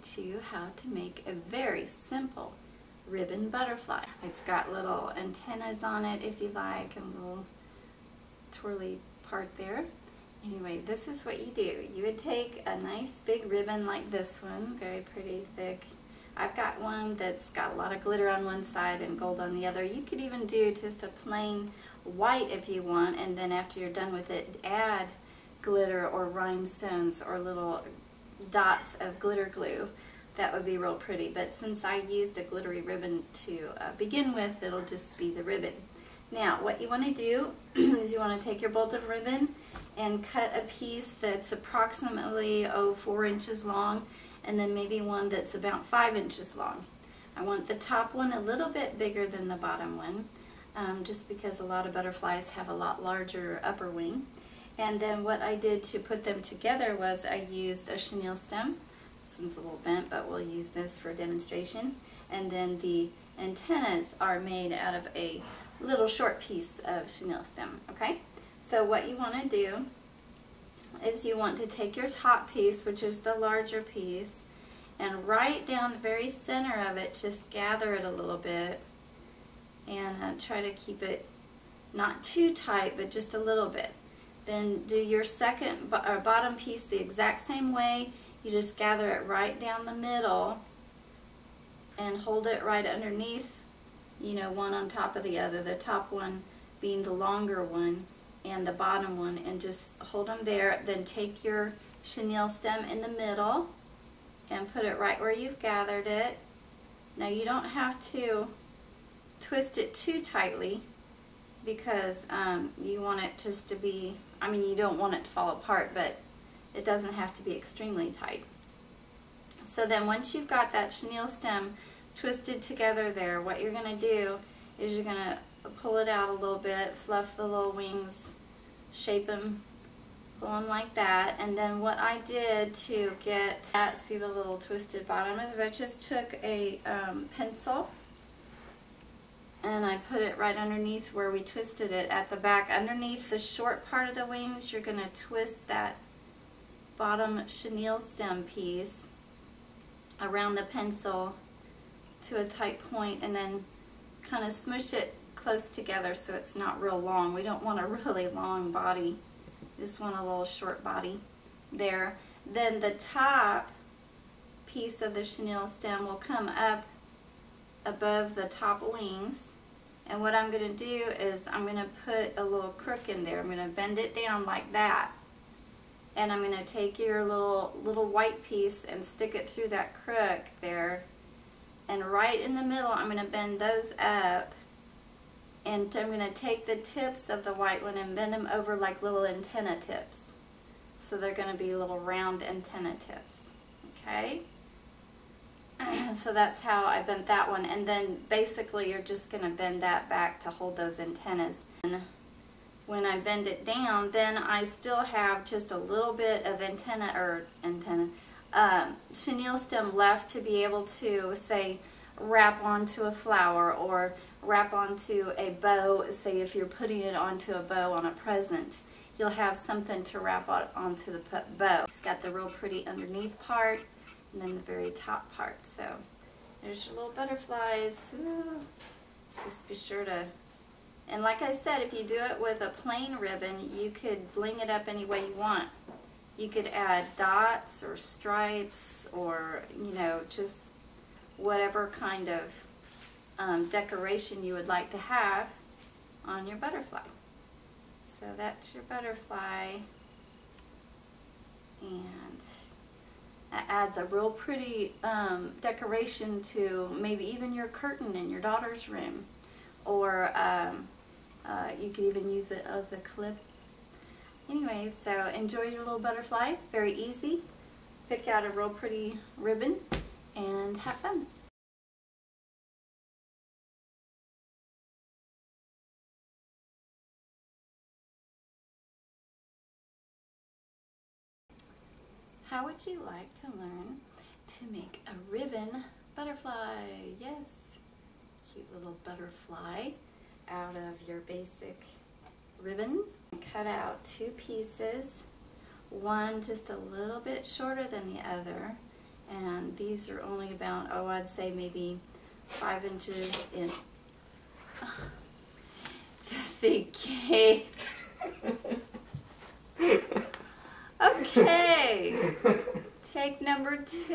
teach you how to make a very simple ribbon butterfly. It's got little antennas on it if you like, and a little twirly part there. Anyway, this is what you do. You would take a nice big ribbon like this one, very pretty thick. I've got one that's got a lot of glitter on one side and gold on the other. You could even do just a plain white if you want, and then after you're done with it, add glitter or rhinestones or little dots of glitter glue. That would be real pretty, but since I used a glittery ribbon to begin with, it'll just be the ribbon. Now what you want to do is you want to take your bolt of ribbon and cut a piece that's approximately 4 inches long, and then maybe one that's about 5 inches long. I want the top one a little bit bigger than the bottom one, just because a lot of butterflies have a lot larger upper wing. And then what I did to put them together was I used a chenille stem. This one's a little bent, but we'll use this for demonstration. And then the antennas are made out of a little short piece of chenille stem, okay? So what you want to do is you want to take your top piece, which is the larger piece, and right down the very center of it, just gather it a little bit and try to keep it not too tight, but just a little bit. Then do your second bottom piece the exact same way. You just gather it right down the middle and hold it right underneath, you know, one on top of the other, the top one being the longer one and the bottom one, and just hold them there. Then take your chenille stem in the middle and put it right where you've gathered it. Now you don't have to twist it too tightly, because you want it just to be, I mean, you don't want it to fall apart, but it doesn't have to be extremely tight. So then once you've got that chenille stem twisted together there, what you're going to do is you're going to pull it out a little bit, fluff the little wings, shape them, pull them like that. And then what I did to get that, see the little twisted bottom, is I just took a pencil and I put it right underneath where we twisted it at the back. Underneath the short part of the wings, you're going to twist that bottom chenille stem piece around the pencil to a tight point, and then kind of smush it close together so it's not real long. We don't want a really long body. We just want a little short body there. Then the top piece of the chenille stem will come up above the top wings, and what I'm going to do is I'm going to put a little crook in there. I'm going to bend it down like that, and I'm going to take your little white piece and stick it through that crook there, and right in the middle I'm going to bend those up, and I'm going to take the tips of the white one and bend them over like little antenna tips. So they're going to be little round antenna tips, okay? So that's how I bent that one, and then basically you're just going to bend that back to hold those antennas. And when I bend it down, then I still have just a little bit of chenille stem left to be able to, say, wrap onto a flower or wrap onto a bow. Say if you're putting it onto a bow on a present, you'll have something to wrap onto the bow. It's got the real pretty underneath part, and then the very top part. So there's your little butterflies. Ooh. Just be sure to, and like I said, if you do it with a plain ribbon, you could bling it up any way you want. You could add dots or stripes, or, you know, just whatever kind of decoration you would like to have on your butterfly. So that's your butterfly, and that adds a real pretty decoration to maybe even your curtain in your daughter's room, or you could even use it as a clip. Anyways, so enjoy your little butterfly. Very easy. Pick out a real pretty ribbon and have fun. How would you like to learn to make a ribbon butterfly? Yes, cute little butterfly out of your basic ribbon. Cut out 2 pieces, one just a little bit shorter than the other, And these are only about, oh, I'd say maybe 5 inches in. Just cake. Okay. Take number 2.